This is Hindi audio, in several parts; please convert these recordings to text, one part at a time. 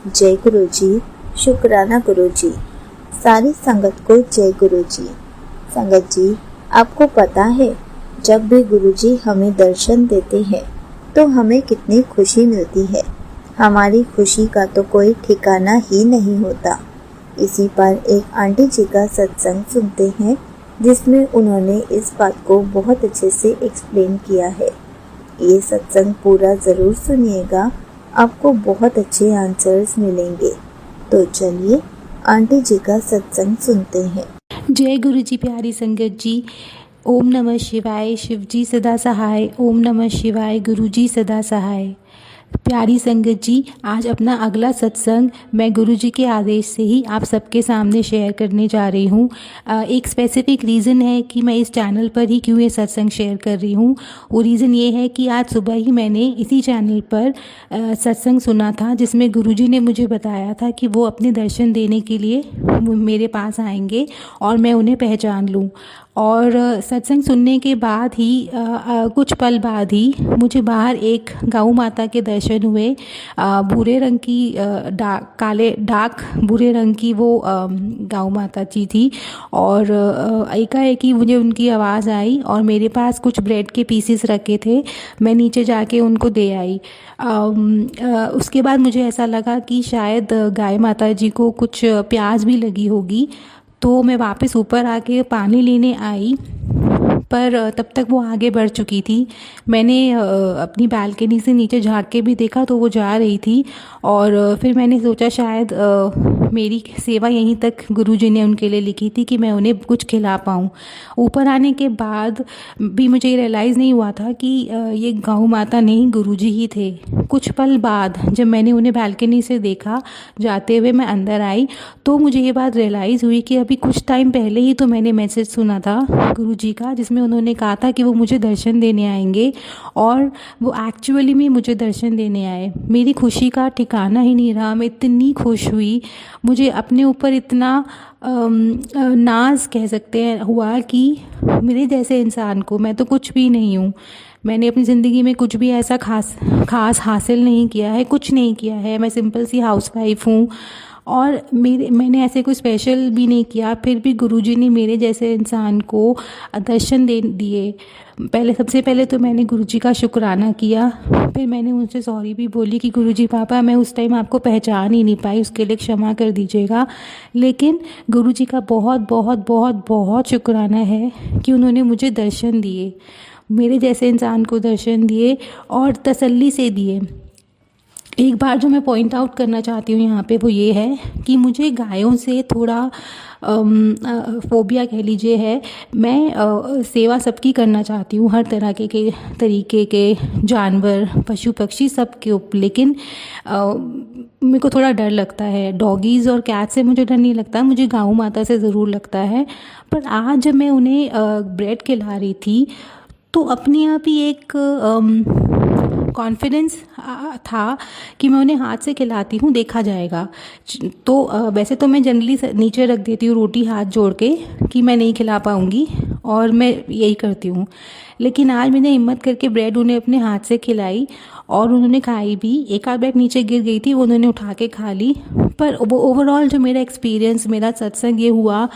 जय गुरु जी। शुक्राना गुरु जी। सारी संगत को जय गुरु जी। संगत जी, आपको पता है जब भी गुरु जी हमें दर्शन देते हैं तो हमें कितनी खुशी मिलती है। हमारी खुशी का तो कोई ठिकाना ही नहीं होता। इसी पर एक आंटी जी का सत्संग सुनते हैं जिसमें उन्होंने इस बात को बहुत अच्छे से एक्सप्लेन किया है। ये सत्संग पूरा ज़रूर सुनिएगा, आपको बहुत अच्छे आंसर्स मिलेंगे। तो चलिए आंटी जी का सत्संग सुनते हैं। जय गुरु जी। प्यारी संगत जी, ओम नमः शिवाय। शिव जी सदा सहाय। ओम नमः शिवाय। गुरु जी सदा सहाय। प्यारी संगत जी, आज अपना अगला सत्संग मैं गुरु जी के आदेश से ही आप सबके सामने शेयर करने जा रही हूँ। एक स्पेसिफिक रीज़न है कि मैं इस चैनल पर ही क्यों ये सत्संग शेयर कर रही हूँ। वो रीज़न ये है कि आज सुबह ही मैंने इसी चैनल पर सत्संग सुना था जिसमें गुरु जी ने मुझे बताया था कि वो अपने दर्शन देने के लिए मेरे पास आएंगे और मैं उन्हें पहचान लूँ। और सत्संग सुनने के बाद ही कुछ पल बाद ही मुझे बाहर एक गौ माता के दर्शन हुए। भूरे रंग की डार्क भूरे रंग की वो गौ माता जी थी और एकाएक ही मुझे उनकी आवाज़ आई और मेरे पास कुछ ब्रेड के पीसेस रखे थे। मैं नीचे जाके उनको दे आई। उसके बाद मुझे ऐसा लगा कि शायद गाय माता जी को कुछ प्यास भी लगी होगी, तो मैं वापस ऊपर आके पानी लेने आई, पर तब तक वो आगे बढ़ चुकी थी। मैंने अपनी बालकनी से नीचे झांक के भी देखा तो वो जा रही थी और फिर मैंने सोचा शायद मेरी सेवा यहीं तक गुरुजी ने उनके लिए लिखी थी कि मैं उन्हें कुछ खिला पाऊँ। ऊपर आने के बाद भी मुझे रियलाइज़ नहीं हुआ था कि ये गौ माता नहीं गुरुजी ही थे। कुछ पल बाद जब मैंने उन्हें बालकनी से देखा जाते हुए, मैं अंदर आई तो मुझे ये बात रियलाइज़ हुई कि अभी कुछ टाइम पहले ही तो मैंने मैसेज सुना था गुरुजी का जिसमें उन्होंने कहा था कि वो मुझे दर्शन देने आएंगे और वो एक्चुअली में मुझे दर्शन देने आए। मेरी खुशी का ठिकाना ही नहीं रहा। मैं इतनी खुश हुई, मुझे अपने ऊपर इतना नाज कह सकते हैं हुआ कि मेरे जैसे इंसान को, मैं तो कुछ भी नहीं हूँ, मैंने अपनी ज़िंदगी में कुछ भी ऐसा खास हासिल नहीं किया है, कुछ नहीं किया है। मैं सिंपल सी हाउसवाइफ हूँ और मैंने ऐसे कोई स्पेशल भी नहीं किया, फिर भी गुरुजी ने मेरे जैसे इंसान को दर्शन दे दिए। सबसे पहले तो मैंने गुरुजी का शुक्राना किया, फिर मैंने उनसे सॉरी भी बोली कि गुरुजी पापा मैं उस टाइम आपको पहचान ही नहीं पाई, उसके लिए क्षमा कर दीजिएगा। लेकिन गुरुजी का बहुत बहुत बहुत बहुत शुक्राना है कि उन्होंने मुझे दर्शन दिए, मेरे जैसे इंसान को दर्शन दिए और तसल्ली से दिए। एक बार जो मैं पॉइंट आउट करना चाहती हूँ यहाँ पे वो ये है कि मुझे गायों से थोड़ा फोबिया कह लीजिए है। मैं सेवा सबकी करना चाहती हूँ, हर तरह के तरीके के जानवर, पशु पक्षी सब के लेकिन मेरे को थोड़ा डर लगता है। डॉगीज़ और कैट से मुझे डर नहीं लगता, मुझे गौ माता से ज़रूर लगता है। पर आज जब मैं उन्हें ब्रेड खिला रही थी तो अपने आप ही एक कॉन्फिडेंस था कि मैं उन्हें हाथ से खिलाती हूँ, देखा जाएगा। तो वैसे तो मैं जनरली नीचे रख देती हूँ रोटी हाथ जोड़ के कि मैं नहीं खिला पाऊँगी और मैं यही करती हूँ, लेकिन आज मैंने हिम्मत करके ब्रेड उन्हें अपने हाथ से खिलाई और उन्होंने खाई भी। एक आध ब्रेड नीचे गिर गई थी, वो उन्होंने उठा के खा ली। पर ओवरऑल जो मेरा एक्सपीरियंस, मेरा सत्संग ये हुआ,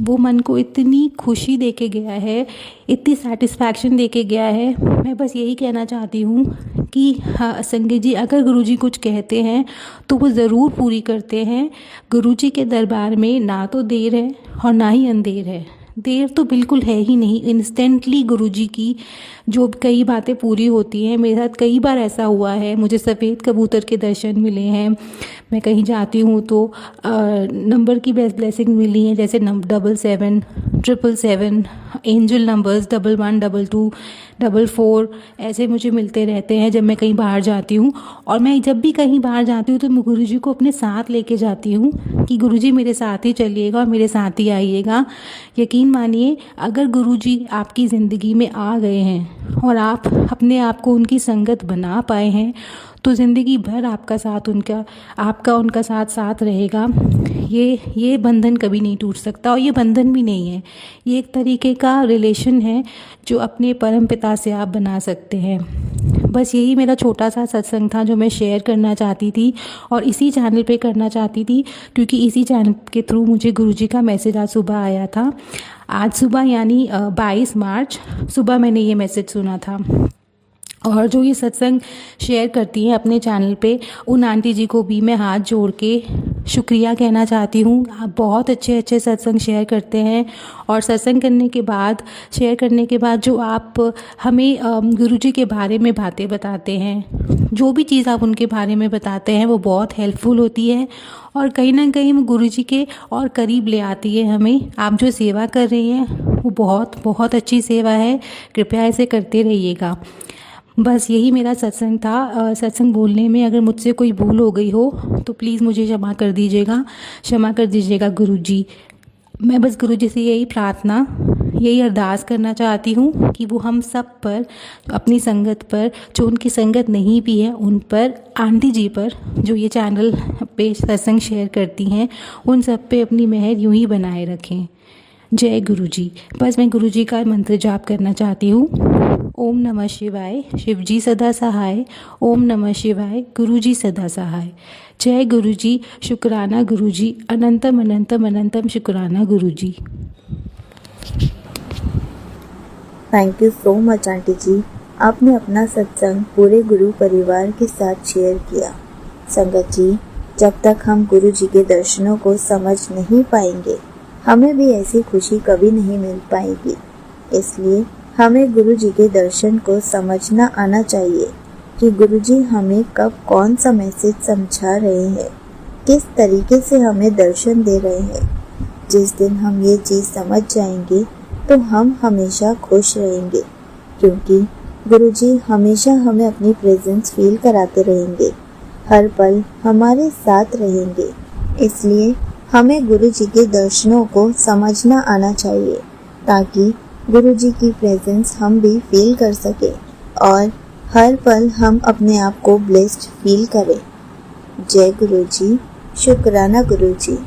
वो मन को इतनी खुशी दे के गया है, इतनी सेटिस्फैक्शन दे के गया है। मैं बस यही कहना चाहती हूँ कि हाँ संगत जी, अगर गुरुजी कुछ कहते हैं तो वो ज़रूर पूरी करते हैं। गुरुजी के दरबार में ना तो देर है और ना ही अंधेर है। देर तो बिल्कुल है ही नहीं। इंस्टेंटली गुरुजी की जो कई बातें पूरी होती हैं। मेरे साथ कई बार ऐसा हुआ है, मुझे सफ़ेद कबूतर के दर्शन मिले हैं। मैं कहीं जाती हूँ तो नंबर की ब्लेसिंग मिली है, जैसे 77 777, एंजल नंबर्स 11 22 44 ऐसे मुझे मिलते रहते हैं जब मैं कहीं बाहर जाती हूँ। और मैं जब भी कहीं बाहर जाती हूँ तो मैं गुरुजी को अपने साथ लेके जाती हूँ कि गुरुजी मेरे साथ ही चलिएगा और मेरे साथ ही आइएगा। यकीन मानिए, अगर गुरुजी आपकी ज़िंदगी में आ गए हैं और आप अपने आप को उनकी संगत बना पाए हैं तो ज़िंदगी भर आपका उनका साथ रहेगा। ये बंधन कभी नहीं टूट सकता, और ये बंधन भी नहीं है, ये एक तरीके का रिलेशन है जो अपने परम पिता से आप बना सकते हैं। बस यही मेरा छोटा सा सत्संग था जो मैं शेयर करना चाहती थी, और इसी चैनल पे करना चाहती थी, क्योंकि इसी चैनल के थ्रू मुझे गुरुजी का मैसेज आज सुबह आया था। आज सुबह यानी 22 मार्च सुबह मैंने ये मैसेज सुना था। और जो ये सत्संग शेयर करती हैं अपने चैनल पे, उन आंटी जी को भी मैं हाथ जोड़ के शुक्रिया कहना चाहती हूँ। आप बहुत अच्छे अच्छे सत्संग शेयर करते हैं, और सत्संग करने के बाद, शेयर करने के बाद जो आप हमें गुरुजी के बारे में बातें बताते हैं, जो भी चीज़ आप उनके बारे में बताते हैं वो बहुत हेल्पफुल होती है, और कहीं ना कहीं वो गुरुजी के और करीब ले आती है हमें। आप जो सेवा कर रही हैं वो बहुत बहुत अच्छी सेवा है, कृपया ऐसे करते रहिएगा। बस यही मेरा सत्संग था। सत्संग बोलने में अगर मुझसे कोई भूल हो गई हो तो प्लीज़ मुझे क्षमा कर दीजिएगा गुरुजी। मैं बस गुरुजी से यही प्रार्थना, यही अरदास करना चाहती हूँ कि वो हम सब पर, अपनी संगत पर, जो उनकी संगत नहीं भी है उन पर, आंटी जी पर, जो ये चैनल पे सत्संग शेयर करती हैं, उन सब पे अपनी मेहर यूं ही बनाए रखें। जय गुरुजी। बस मैं गुरुजी का मंत्र जाप करना चाहती हूँ। ओम नमः शिवाय, शिवजी सदा सहाय। ओम नमः शिवाय, गुरुजी सदा सहाय। जय गुरुजी, शुक्राना गुरुजी, अनंतम अनंतम अनंतम शुक्राना Guruji. Thank you so much aunty ji, आपने अपना सत्संग पूरे गुरु परिवार के साथ शेयर किया। संगत जी, जब तक हम गुरु जी के दर्शनों को समझ नहीं पाएंगे, हमें भी ऐसी खुशी कभी नहीं मिल पाएगी। इसलिए हमें गुरु जी के दर्शन को समझना आना चाहिए कि गुरु जी हमें कब कौन सा मैसेज समझा रहे हैं, किस तरीके से हमें दर्शन दे रहे हैं। जिस दिन हम ये चीज़ समझ जाएंगे तो हम हमेशा खुश रहेंगे, क्योंकि गुरु जी हमेशा हमें अपनी प्रेजेंस फील कराते रहेंगे, हर पल हमारे साथ रहेंगे। इसलिए हमें गुरु जी के दर्शनों को समझना आना चाहिए, ताकि गुरु जी की प्रेजेंस हम भी फील कर सके और हर पल हम अपने आप को ब्लेस्ड फील करें। जय गुरु जी, शुक्राना गुरु जी।